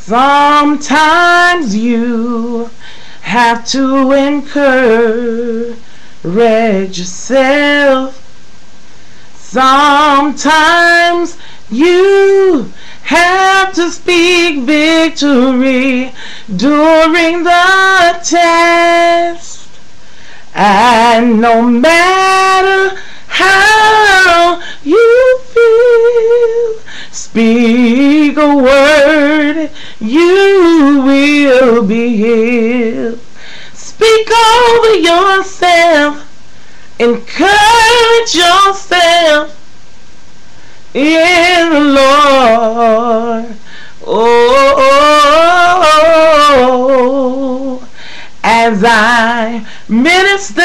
Sometimes you have to encourage yourself. Sometimes you have to speak victory during the test. And no matter how you feel, speak a word, you will be healed. Speak over yourself, encourage yourself in the Lord. Oh, as I minister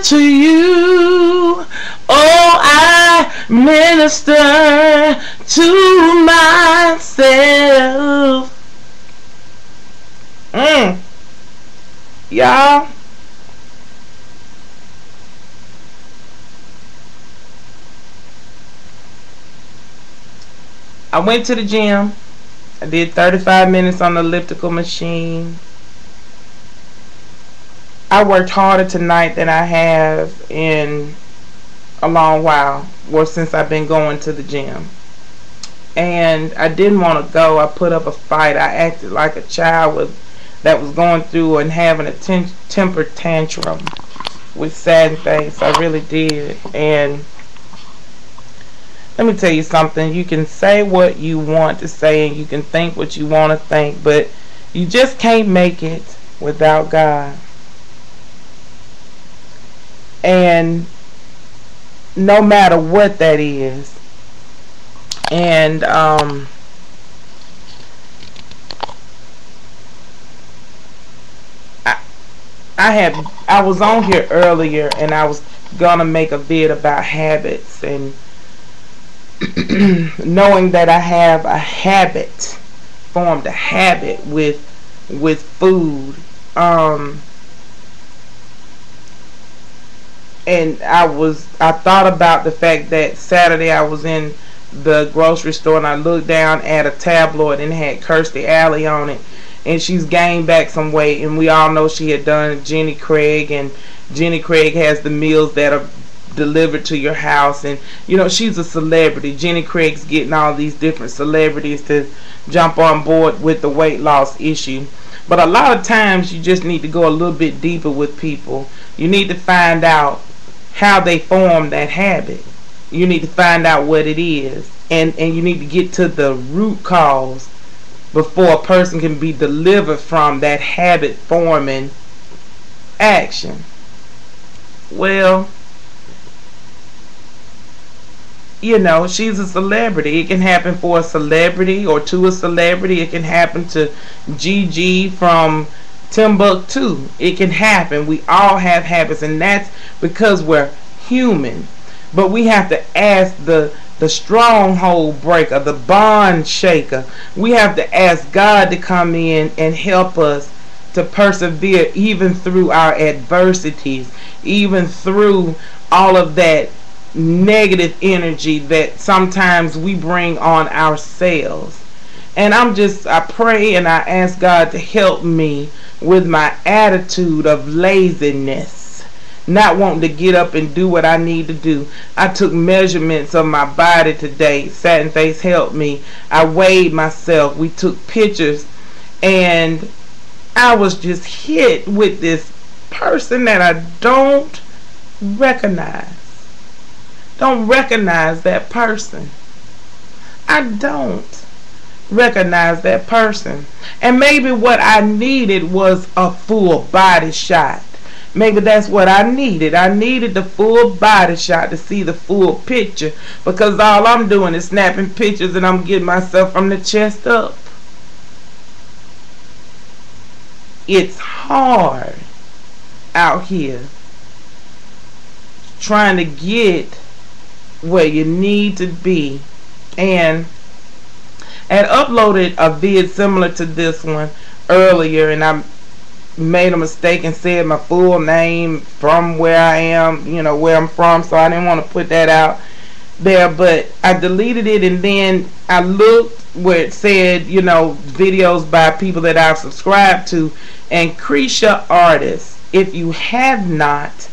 to you, oh, I minister to myself. Y'all, I went to the gym. I did 35 minutes on the elliptical machine. I worked harder tonight than I have in a long while, or since I've been going to the gym. And I didn't want to go. I put up a fight. I acted like a child that was going through and having a temper tantrum with sad face. I really did. And let me tell you something. You can say what you want to say and you can think what you want to think, but you just can't make it without God. And no matter what that is. And I was on here earlier and I was gonna make a vid about habits, and knowing that I have a habit, formed a habit with food, and I thought about the fact that Saturday I was in the grocery store and I looked down at a tabloid and it had Kirstie Alley on it, and she's gained back some weight, and we all know she had done Jenny Craig, and Jenny Craig has the meals that are delivered to your house, and you know, she's a celebrity. Jenny Craig's getting all these different celebrities to jump on board with the weight loss issue. But a lot of times you just need to go a little bit deeper with people. You need to find out how they form that habit. You need to find out what it is, and you need to get to the root cause before a person can be delivered from that habit forming action. Well, you know, she's a celebrity. It can happen for a celebrity or to a celebrity. It can happen to Gigi from Timbuktu. It can happen. We all have habits, and that's because we're human. But we have to ask the stronghold breaker, the bond shaker. We have to ask God to come in and help us to persevere even through our adversities, even through all of that negative energy that sometimes we bring on ourselves. And I pray and I ask God to help me with my attitude of laziness, not wanting to get up and do what I need to do. I took measurements of my body today. Satin Face helped me. I weighed myself. We took pictures, and I was just hit with this person that I don't recognize. Don't recognize that person. I don't recognize that person. And maybe what I needed was a full body shot. Maybe that's what I needed. I needed the full body shot to see the full picture, because all I'm doing is snapping pictures and I'm getting myself from the chest up. It's hard out here trying to get where you need to be. And I had uploaded a vid similar to this one earlier, and I made a mistake and said my full name from where I am, you know, where I'm from, so I didn't want to put that out. there, but I deleted it, and then I looked where it said, you know, videos by people that I've subscribed to, and Creesha Artist. If you have not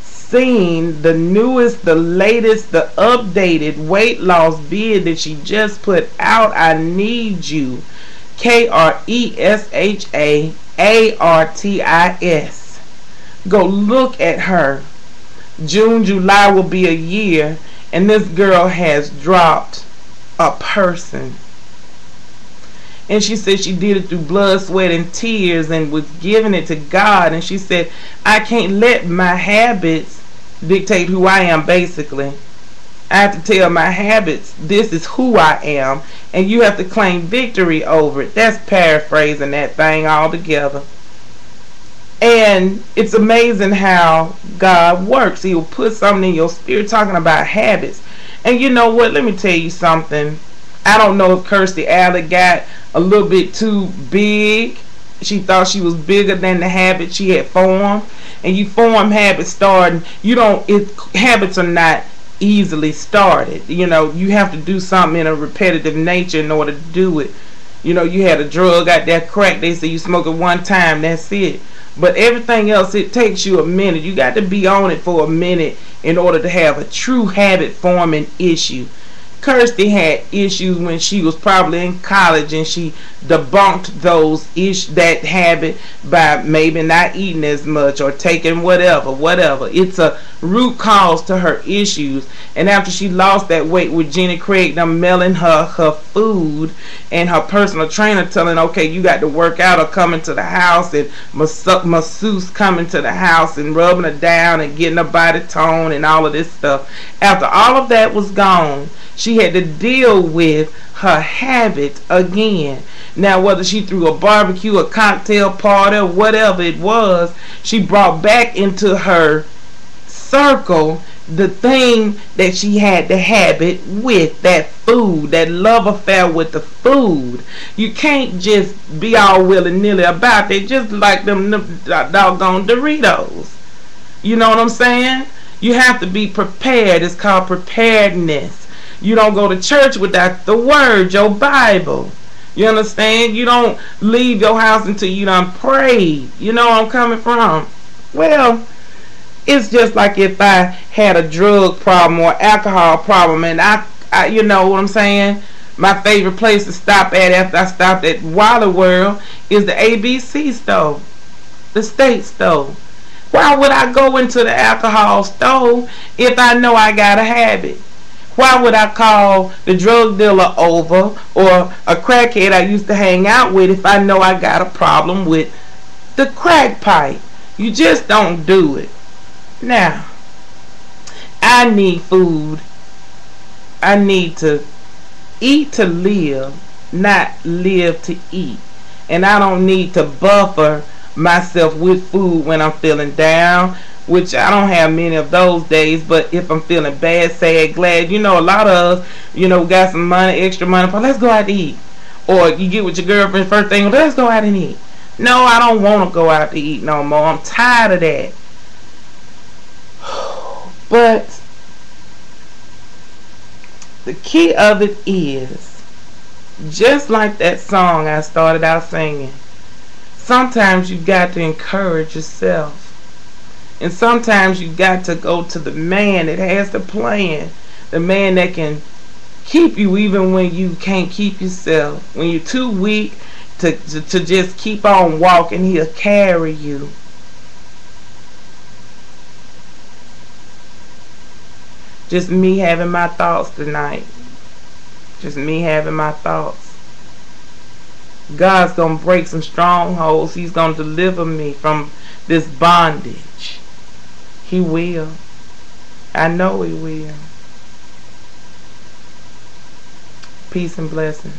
seen the newest, the latest, the updated weight loss vid that she just put out, I need you. KRESHAARTIS. Go look at her. June, July will be a year, and this girl has dropped a person. And she said she did it through blood, sweat, and tears, and was giving it to God. And she said, I can't let my habits dictate who I am, basically. I have to tell my habits, this is who I am, and you have to claim victory over it. That's paraphrasing that thing altogether. And it's amazing how God works. He will put something in your spirit talking about habits. And you know what? Let me tell you something. I don't know if Kirstie Alley got a little bit too big. She thought she was bigger than the habit she had formed. And you form habits starting. Habits are not easily started. You know, you have to do something in a repetitive nature in order to do it. You know, you had a drug out there, crack. They say you smoke it one time, that's it. But everything else, it takes you a minute. You got to be on it for a minute in order to have a true habit forming issue. Kirstie had issues when she was probably in college, and she debunked that habit by maybe not eating as much or taking whatever. It's a root cause to her issues. And after she lost that weight with Jenny Craig, them mailing her food, and her personal trainer telling, okay, you got to work out or coming to the house, and masseuse coming to the house and rubbing her down and getting her body tone and all of this stuff. After all of that was gone, she had to deal with her habit again. Now, whether she threw a barbecue, a cocktail party, or whatever it was, she brought back into her circle the thing that she had the habit with, that food, that love affair with the food. You can't just be all willy-nilly about it, just like them doggone Doritos. You know what I'm saying? You have to be prepared. It's called preparedness. You don't go to church without the word, your Bible. You understand? You don't leave your house until you done prayed. You know where I'm coming from? Well, it's just like if I had a drug problem or alcohol problem, and I you know what I'm saying? My favorite place to stop at after I stopped at Wally World is the ABC store, the state store. Why would I go into the alcohol store if I know I got a habit? Why would I call the drug dealer over or a crackhead I used to hang out with if I know I got a problem with the crack pipe? You just don't do it. Now, I need food. I need to eat to live, not live to eat. And I don't need to buffer myself with food when I'm feeling down, which I don't have many of those days. But if I'm feeling bad, sad, glad, you know, a lot of us, you know, got some money, extra money, but let's go out to eat. Or you get with your girlfriend, first thing, let's go out and eat. No, I don't want to go out to eat no more. I'm tired of that. But the key of it is, just like that song I started out singing, sometimes you got to encourage yourself. And sometimes you got to go to the man that has the plan, the man that can keep you even when you can't keep yourself. When you're too weak to just keep on walking, he'll carry you. Just me having my thoughts tonight. Just me having my thoughts. God's going to break some strongholds. He's going to deliver me from this bondage. He will. I know he will. Peace and blessings.